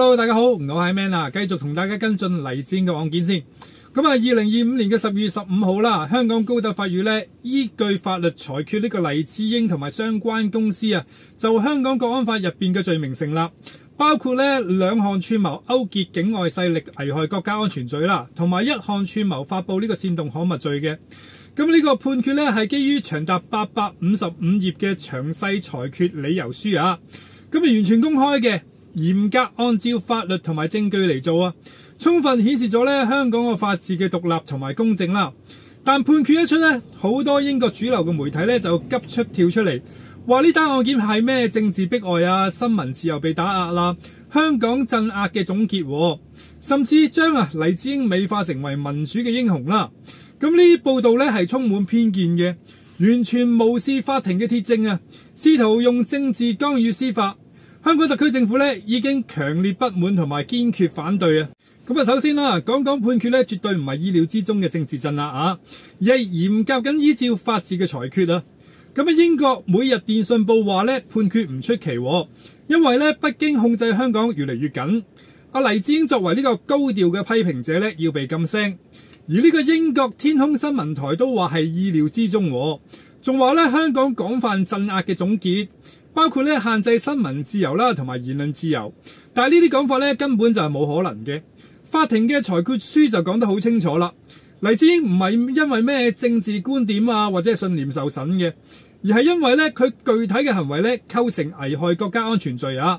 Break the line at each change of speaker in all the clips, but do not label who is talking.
Hello， 大家好，我係 Man 啊，繼續同大家跟進黎智英嘅案件先。咁啊，2025年嘅12月15號啦，香港高等法院呢依據法律裁決呢個黎智英同埋相關公司啊，就香港國安法入邊嘅罪名成立，包括呢2項串謀勾結境外勢力危害國家安全罪啦，同埋1項串謀發布呢個煽動刊物罪嘅。咁呢個判決呢係基於長達855頁嘅詳細裁決理由書啊，咁完全公開嘅。嚴格按照法律同埋證據嚟做啊，充分顯示咗咧香港嘅法治嘅獨立同埋公正啦。但判決一出咧，好多英國主流嘅媒體咧就急出跳出嚟，話呢單案件係咩政治迫害啊、新聞自由被打壓啦、香港鎮壓嘅總結，甚至將黎智英美化成為民主嘅英雄啦。咁呢啲報道咧係充滿偏見嘅，完全無視法庭嘅鐵證啊，試圖用政治干預司法。香港特區政府咧已經強烈不滿同埋堅決反對啊！咁啊，首先啦，講判決咧絕對唔係意料之中嘅政治鎮壓啊，而係嚴格咁依照法治嘅裁決啊！咁啊，英國每日電訊報話咧判決唔出奇，因為咧北京控制香港越嚟越緊。黎智英作為呢個高調嘅批評者咧要被禁聲，而呢個英國天空新聞台都話係意料之中，仲話咧香港廣泛鎮壓嘅總結。包括咧限制新聞自由啦，同埋言論自由，但係呢啲講法咧根本就係冇可能嘅。法庭嘅裁決書就講得好清楚啦。黎智英唔係因為咩政治觀點啊或者係信念受審嘅，而係因為咧佢具體嘅行為咧構成危害國家安全罪啊。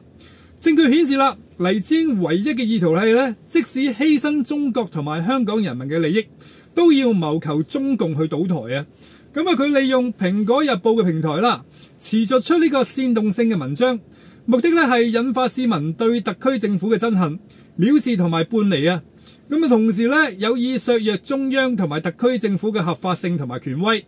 證據顯示啦，黎智英唯一嘅意圖係咧，即使犧牲中國同埋香港人民嘅利益，都要謀求中共去倒台啊。咁啊，佢利用蘋果日報嘅平台啦，持續出呢個煽動性嘅文章，目的咧係引發市民對特區政府嘅憎恨、藐視同埋叛離啊！咁啊，同時咧有意削弱中央同埋特區政府嘅合法性同埋權威，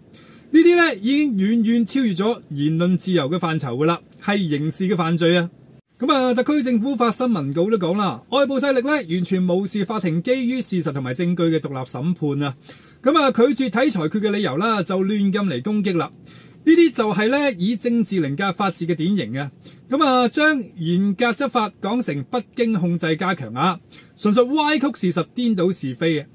呢啲咧已經遠遠超越咗言論自由嘅範疇噶啦，係刑事嘅犯罪啊！咁啊，特區政府發新聞稿都講啦，外部勢力咧完全無視法庭基於事實同埋證據嘅獨立審判啊！咁啊，拒絕睇裁決嘅理由啦，就亂咁嚟攻擊啦。呢啲就係咧以政治凌駕法治嘅典型啊！咁啊，將嚴格執法講成北京控制加強啊，純屬歪曲事實、顛倒是非嘅。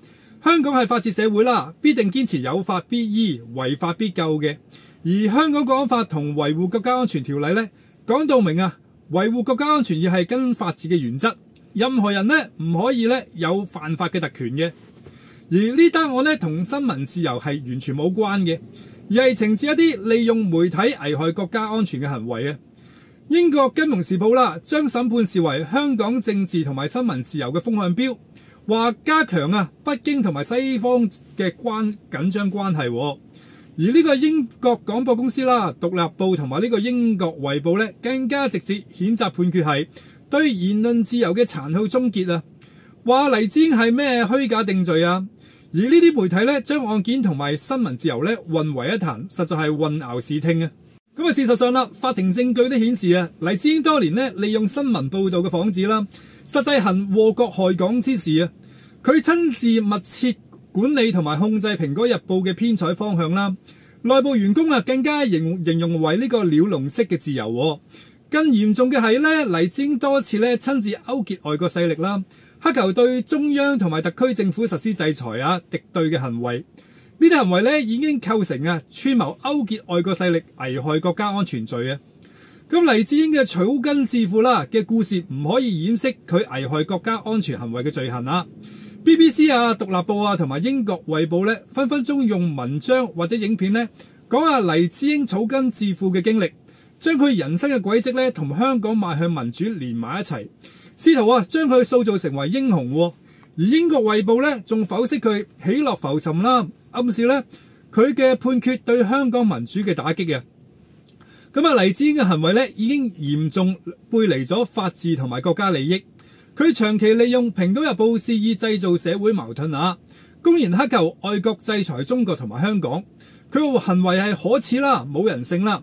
香港係法治社會啦，必定堅持有法必依、違法必究嘅。而香港國安法同維護國家安全條例咧講到明啊，維護國家安全亦係跟法治嘅原則，任何人咧唔可以咧有犯法嘅特權嘅。而呢單案咧同新聞自由係完全冇關嘅，而係懲治一啲利用媒體危害國家安全嘅行為啊！英國金融時報啦，將審判視為香港政治同埋新聞自由嘅風向標，話加強北京同埋西方嘅緊張關係。而呢個英國廣播公司啦、獨立報同埋呢個英國衛報咧，更加直接譴責判決係對言論自由嘅殘酷終結啊！話黎智英係咩虛假定罪啊？而呢啲媒體咧，將案件同埋新聞自由咧混為一談，實在係混淆視聽啊！咁啊，事實上啦，法庭證據都顯示啊，黎智英多年咧利用新聞報導嘅幌子啦，實際行禍國害港之事啊！佢親自密切管理同埋控制《蘋果日報》嘅編採方向啦，內部員工更加形容為呢個鳥籠式嘅自由。更嚴重嘅係咧，黎智英多次咧親自勾結外國勢力啦，乞求對中央同埋特區政府實施制裁啊，敵對嘅行為。呢啲行為咧已經構成串謀勾結外國勢力危害國家安全罪啊！咁黎智英嘅草根致富啦嘅故事唔可以掩飾佢危害國家安全行為嘅罪行啊！BBC 獨立報同埋英國衛報咧分分鐘用文章或者影片咧講下黎智英草根致富嘅經歷，將佢人生嘅軌跡咧同香港邁向民主連埋一齊，試圖將佢塑造成為英雄。而英國衛報咧仲剖析佢起落浮沉啦，暗示咧佢嘅判決對香港民主嘅打擊嘅。咁黎智英嘅行為咧已經嚴重背離咗法治同埋國家利益。佢長期利用《蘋果日報》肆意製造社會矛盾公然乞求外國制裁中國同埋香港。佢個行為係可恥啦，冇人性啦。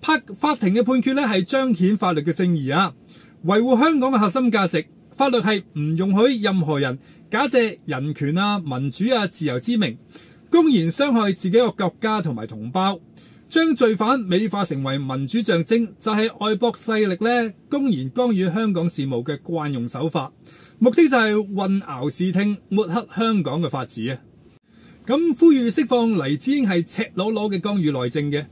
法庭嘅判決咧係彰顯法律嘅正義維護香港嘅核心價值。法律係唔容許任何人假借人權民主自由之名，公然傷害自己個國家同埋同胞。將罪犯美化成為民主象徵，就係外國勢力咧公然干預香港事務嘅慣用手法，目的就係混淆視聽，抹黑香港嘅法治啊！咁呼籲釋放黎智英係赤裸裸嘅干預內政嘅。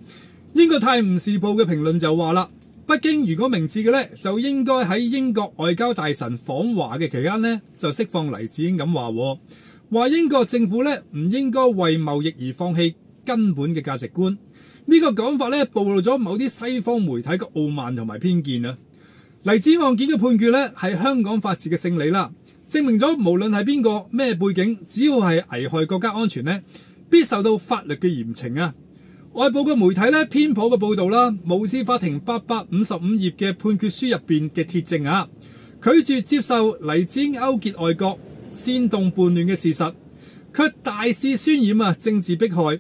英國泰晤士報嘅評論就話啦，北京如果明智嘅呢，就應該喺英國外交大臣訪華嘅期間呢，就釋放黎智英咁話英國政府呢，唔應該為貿易而放棄根本嘅價值觀。呢個講法呢，暴露咗某啲西方媒體嘅傲慢同埋偏見啊！黎智英案件嘅判決呢，係香港法治嘅勝利啦，證明咗無論係邊個咩背景，只要係危害國家安全呢，必受到法律嘅嚴懲啊！外部嘅媒體呢，偏頗嘅報導啦，無視法庭855頁嘅判決書入邊嘅鐵證啊，拒絕接受黎智英勾結外國、煽動叛亂嘅事實，卻大肆渲染政治迫害，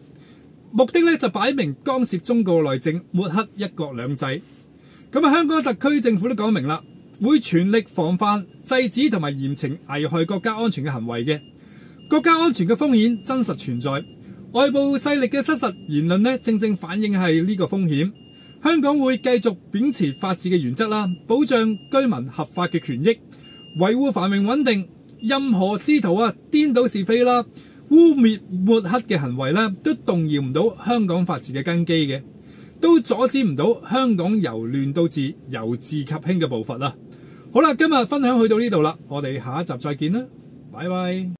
目的呢就擺明干涉中國內政，抹黑一國兩制。咁香港特區政府都講明啦，會全力防範、制止同埋嚴懲危害國家安全嘅行為嘅。國家安全嘅風險真實存在。外部勢力嘅失實言論呢，正正反映係呢個風險。香港會繼續秉持法治嘅原則啦，保障居民合法嘅權益，維護繁榮穩定。任何試圖顛倒是非啦、污蔑抹黑嘅行為呢，都動搖唔到香港法治嘅根基嘅，都阻止唔到香港由亂到治、由治及興嘅步伐啦。好啦，今日分享去到呢度啦，我哋下一集再見啦，拜拜。